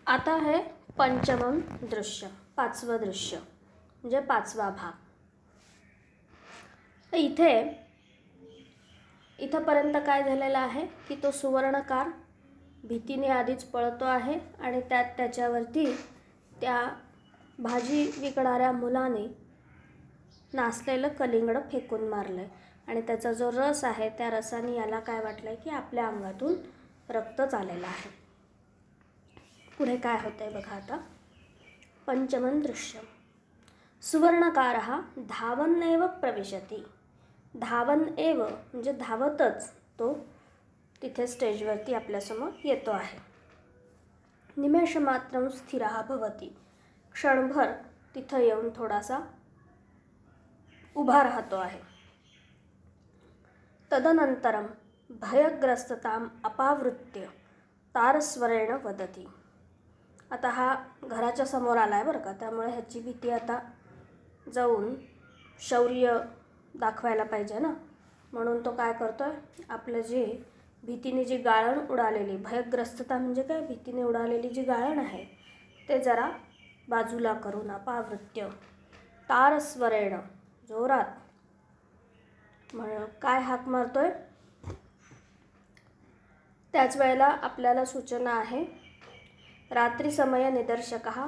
आता है पंचमम दृश्य, पाचवं दृश्य म्हणजे पाचवा भाग. इथंपर्यंत काय झालेलं आहे की तो सुवर्णकार भीतीने आधीच पळतो आहे आणि त्याच्यावरती त्या भाजी विकणाऱ्या मुलाने नासलेलं कलिंगड फेकून मारलं आहे आणि त्याचा जो रस आहे त्या रसाने याला काय वाटलं आहे की आपल्या अंगातून रक्त चाललेलं आहे. पुढे काय होतं आहे बघा आता. पंचमं दृश्यम. सुवर्णकारः धावन्नेव प्रविशति. धावन एव म्हणजे धावतच तो तिथे स्टेजवरती आपल्यासमोर येतो आहे. निमेषमात्रं स्थिरः भवति. क्षणभर तिथं येऊन थोडासा उभा राहतो आहे. तदनंतरम भयग्रस्तताम अपावृत्य तारस्वरेण वदति. आता हा घराच्या समोर आला आहे बरं का, त्यामुळे ह्याची भीती आता जाऊन शौर्य दाखवायला पाहिजे ना, म्हणून तो काय करतो आहे, आपलं जे भीतीने जी गाळण उडालेली, भयग्रस्तता म्हणजे काय, भीतीने उडालेली जी गाळण आहे ते जरा बाजूला करून अपावृत्य तारस्वरेण जोरात काय हाक मारतोय. त्याच वेळेला आपल्याला सूचना आहे, रात्री समय निदर्शकः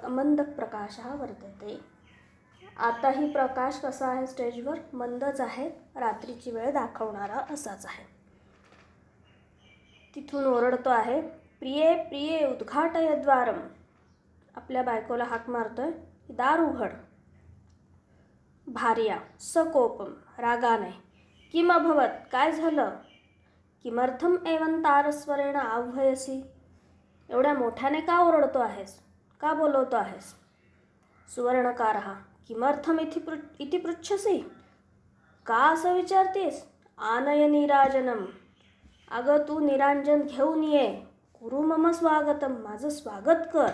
मंद प्रकाशः वर्तते. आताही प्रकाश कसा आहे स्टेजवर, मंदच आहे, रात्रीची वेळ दाखवणारा असाच आहे. तिथून ओरडतो आहे, प्रिये प्रिये उद्घाटय द्वारम. आपल्या बायकोला हाक मारतोय, दार उघड. भार्या सकोपम रागाने, किम अभवत, काय झालं. किमर्थम एवं तारस्वरेण आह्वयसी. एवढ्या मोठ्याने का ओरडतो आहेस, का बोलवतो आहेस. सुवर्णकारः किमर्थम इति पृच्छसि. का असं विचारतेस. आनय निराजनम. अगं तू निरांजन घेऊन ये. कुरु मम स्वागतम, माझं स्वागत कर.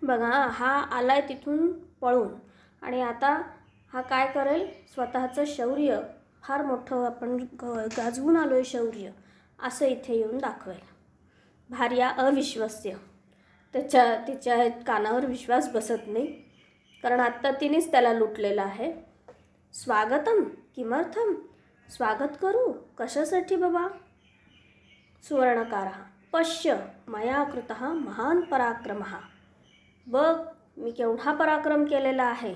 बघा, हा आलाय तिथून पळून आणि आता हा काय करेल, स्वतःचं शौर्य फार मोठं आपण गाजवून आलोय शौर्य असं इथे येऊन दाखवेल. भार्या अविश्वस्य. तिच्या कानावर विश्वास बसत नाही, कारण आत्ता तिनेच त्याला लुटलेलं आहे. स्वागतम किमर्थम, स्वागत करू कशासाठी बाबा. सुवर्णकारः पश्य मया कृतः महान पराक्रमः. बघ मी केवढा पराक्रम केलेला आहे.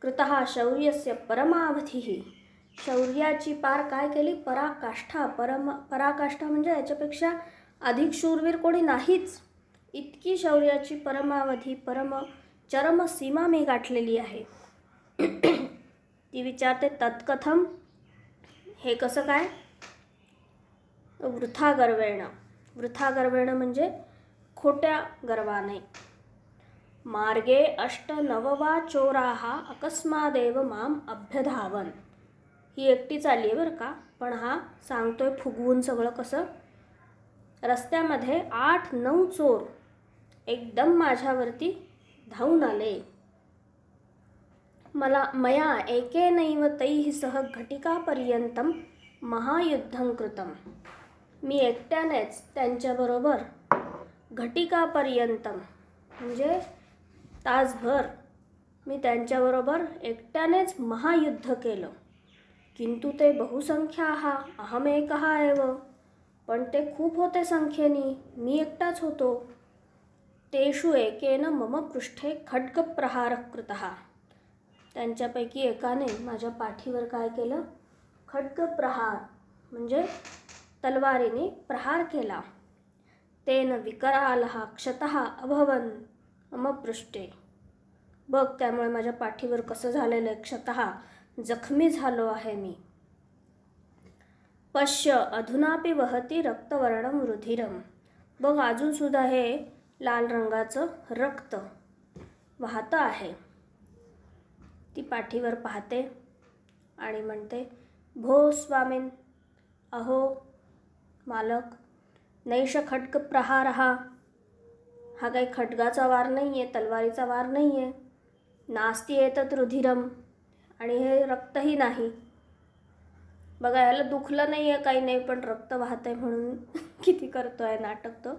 कृतः शौर्यस्य परमावधिः. शौर्याची पार काय केली, पराकाष्ठा. पराकाष्ठा म्हणजे याच्यापेक्षा अधिक शूरवीर कोणी नाहीच. इतकी शौर्याची परमावधी चरम सीमा मी गाठलेली आहे. ती विचारते, तत्कथम, हे कसं काय. वृथा गर्वेण. वृथा गर्वेण म्हणजे खोट्या गर्वाने. मार्गे 8-9 वा चोराः अकस्मादेव माम अभ्यधावन. ही एकटीच आली आहे बरं का, पण हा सांगतोय फुगवून सगळं कसं. रस्त्यामध्ये 8-9 चोर एकदम माझ्यावरती धावून आले. मया एकेनैव तैः सह घटिकापर्यंतं महायुद्धं कृतं. मी एकट्यानेच त्यांच्याबरोबर घटिकापर्यंतं म्हणजे तासभर मी त्यांच्याबरोबर एकट्यानेच महायुद्ध केलं. किंतु ते बहुसंख्याः अहमेकः एव. पण ते खूप होते संख्येने, मी एकटाच होतो. तेषु एकेन मम पृष्ठे खड्गप्रहारः कृतः. त्यांच्यापैकी एकाने माझ्या पाठीवर काय केलं, खड्गप्रहार म्हणजे तलवारीने प्रहार केला. तेन विकरालः क्षतः अभवन् मम पृष्ठे. बघ त्यामुळे माझ्या पाठीवर कसं झालेलं आहे, क्षतः जखमी झालो आहे मी. पश्य अधुनापि वहति रक्तवर्णं रुधिरम. बघ अजून सुद्धा हे लाल रंगाचं रक्त वाहतं आहे. ती पाठीवर पाहते आणि म्हणते, भो स्वामीन, अहो मालक, नैष खड्ग प्रहारः. हा काही खड्गाचा वार नाही आहे, तलवारीचा वार नाही आहे. नास्ति एतत् रुधिरम, आणि हे रक्तही नाही. बघा याला दुखलं नाही आहे काही नाही, पण रक्त वाहत आहे म्हणून किती करतो आहे नाटक तो.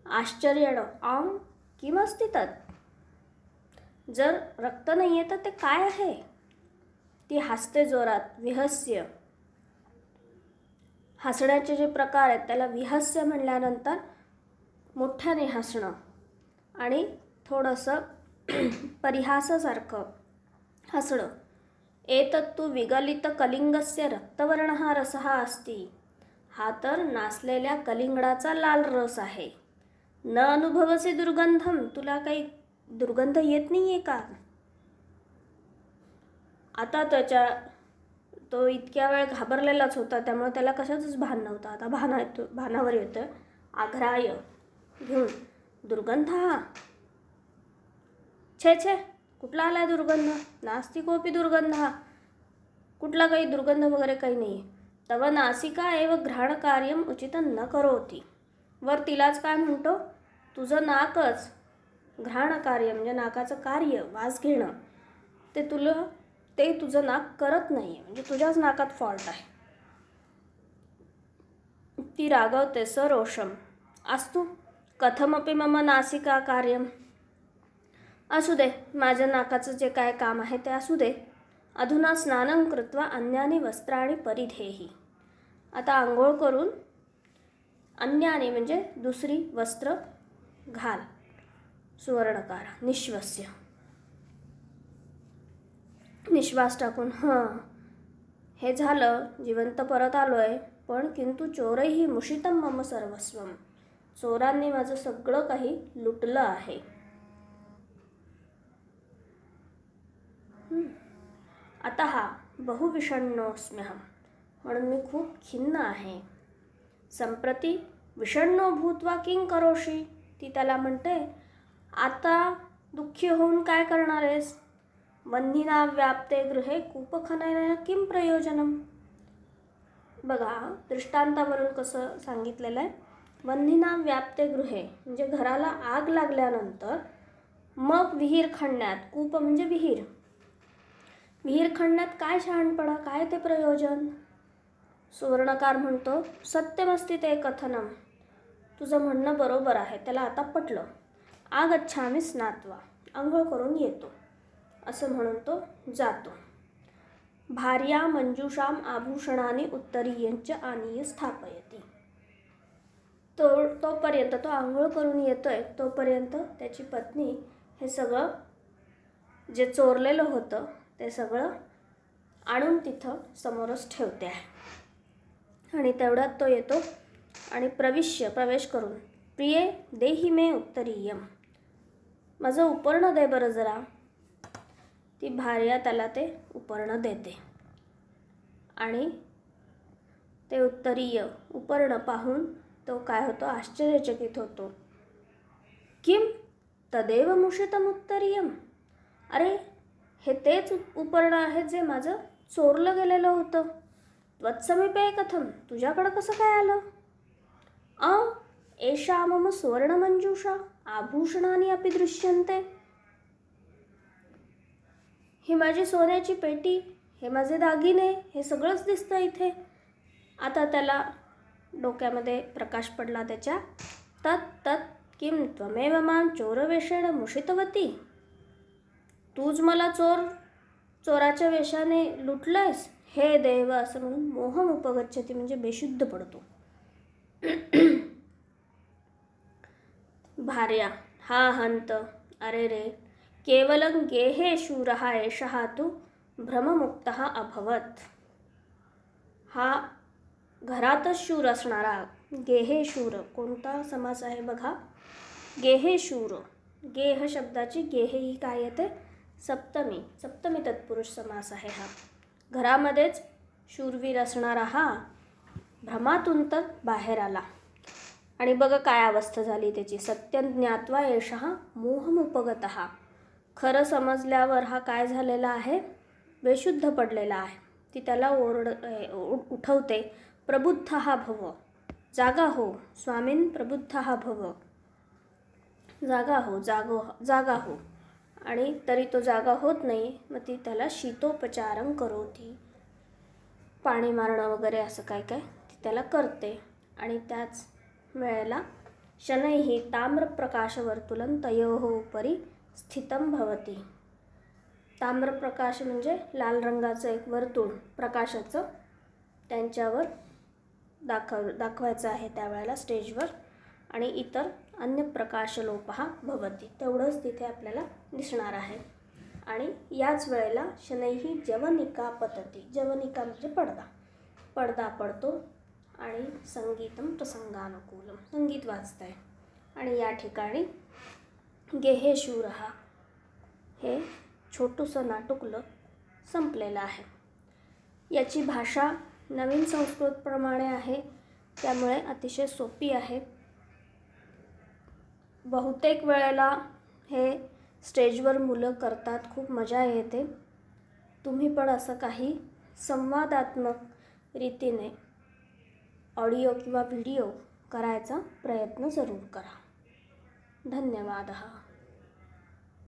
आश्चर्येण आं किमस्ति तत्? जर रक्त नाही आहे तर ते काय आहे? ती हसते जोरात, विहस्य. हसण्याचे जे प्रकार आहेत त्याला विहस्य म्हणल्यानंतर मोठ्याने हसणं आणि थोडंसं परिहासासारखं हसणं. एतत्तु विगलित कलिंगस्य रक्तवर्णः रसः अस्ति. हा तर नासलेल्या कलिंगडाचा लाल रस आहे. न अनुभवसी दुर्गंधम. तुला काही दुर्गंध येत नाही आहे का? आता तो इतक्या वेळ घाबरलेलाच होता, त्यामुळे त्याला कशाचंच भान नव्हतं. आता भानावर येतं. आघ्राय घेऊन, दुर्गंध हा? छे छे, कुठला आलाय दुर्गंध? नास्ति कोपी दुर्गंध. कुठला काही दुर्गंध वगैरे काही नाही. तव नासिका एव घ्राणकार्यम उचितं न करोति. वर तिलाच काय म्हणतो? तुझं नाकच घ्राणकार्य म्हणजे नाकाचं कार्य, वास घेणं, ते तुझं नाक करत नाही, म्हणजे तुझ्याच नाकात फॉल्ट आहे. ती रागवते. सरोषम अस्तु कथमपि मम नासिका कार्यम. असू दे, माझ्या नाकाचं जे काय काम आहे ते असू दे. अधुना स्नानं कृत्वा अन्यानि वस्त्राणि परिधेहि. आता आंघोळ करून अन्यानि म्हणजे दुसरी वस्त्र घाल. सुवर्णकार. निश्वस्य, निश्वास टाकून. हे झालं, जिवंत परत आलोय, पण किंतु चोरैहि मुषितं मम सर्वस्वम. चोरांनी माझं सगळं काही लुटलं आहे. अतः बहुविषण्णोऽस्म्यहं. म्हणून मी खूप खिन्न आहे. संप्रति विषण्णो भूत्वा किं करोषि. ती त्याला म्हणते, आता दुःखी होऊन काय करणार आहेस? वह्निना व्याप्ते गृहे कूपखननेन किं प्रयोजनम. बघा, दृष्टांतावरून कसं सांगितलेलं आहे. वह्निना व्याप्ते गृहे म्हणजे घराला आग लागल्यानंतर मग विहीर खणण्यात, कूप म्हणजे विहीर, विहीर खणण्यात काय शहाणपणा, काय ते प्रयोजन? सुवर्णकार म्हणतो, सत्यमस्ति ते कथनम. तुझं म्हणणं बरोबर आहे, त्याला आता पटलं. आगच्छामि स्नात्वा. आंघोळ करून येतो, असं म्हणून तो जातो. भार्या मंजुषाम आभूषणानि उत्तरीयंच आनीय स्थापयति. तोपर्यंत तो आंघोळ करून येतोय, तोपर्यंत त्याची पत्नी हे सगळं जे चोरलेलं होतं ते सगळं आणून तिथं समोरच ठेवते आहे. आणि तेवढ्यात तो येतो आणि प्रवेश करून, प्रिये देहि मे उत्तरीयम. माझं उपर्ण दे बरं जरा. ती भार्या त्याला ते उपर्ण देते आणि ते उत्तरीय उपर्ण पाहून तो काय होतो? आश्चर्यचकित होतो. किम तदेव मुषितम उत्तरीयम. अरे, हे तेच उपर्ण आहे जे माझं चोरलं गेलेलं होतं. त्वत्समीपे कथम. तुझ्याकडं कसं काय आलं? एषा मम सुवर्णमंजुषा आभूषणानि अपि दृश्यन्ते. ही माझी सोन्याची पेटी, हे माझे दागिने, हे सगळंच दिसतं इथे. आता त्याला डोक्यामध्ये प्रकाश पडला त्याच्या. तत् किम त्वमेव मां चोरवेषेण मुषितवती. तूच मला चोराच्या वेशाने लुटलंयस. हे देव, असं म्हणून मोहम उपगच्छती म्हणजे बेशुद्ध पडतो. भार्या. हा हंत. अरे रे, केवलं गेहे शूरः एषः तु भ्रममुक्तः अभवत्. हा घरातच शूर असणारा. गेहे शूर कोणता समास आहे बघा? गेहे शूर. गेह शब्दाची गेहे ही काय येते? सप्तमी तत्पुरुष समास आहे हा. घरामध्येच शूरवीर असणारा हा भ्रमातून तर बाहेर आला. आणि बघा काय अवस्था झाली त्याची. सत्यं ज्ञात्वा एषः मोहमुपगतः. खरं समजल्यावर हा काय झालेला आहे? बेशुद्ध पडलेला आहे. ती त्याला उठवते. प्रबुद्धः भव. जागा हो स्वामीन, प्रबुद्धः भव. जागा हो. आणि तरी तो जागा होत नाही. मग ती त्याला शीतोपचारं करोती. पाणी मारणं वगैरे असं काय ती त्याला करते. आणि त्याच वेळेला शनैः ताम्रप्रकाशवर्तुलं तयोः उपरि स्थितं भवति. ताम्रप्रकाश म्हणजे लाल रंगाचं एक वर्तुळ प्रकाशाचं त्यांच्यावर दाखवायचं आहे त्यावेळेला स्टेजवर. आणि इतर अन्य प्रकाशलोपः भवति, तेवढंच तिथे आपल्याला दिसणार आहे. आणि याच वेळेला शनैः जवनिका पतति. जवनिका म्हणजे पडदा पडतो. आणि संगीतम प्रसंगानुकूलम, संगीत वाजत आहे. आणि या ठिकाणी गेहे शूरः हे छोटुसं नाटुकलं संपलेलं आहे. याची भाषा नवीन संस्कृतप्रमाणे आहे, त्यामुळे अतिशय सोपी आहे. बहुतेक वेळेला हे स्टेजवर मुलं करतात, खूप मजा येते. तुम्ही पण असं काही संवादात्मक रीतीने ऑडिओ किंवा व्हिडिओ करायचा प्रयत्न जरूर करा. धन्यवाद.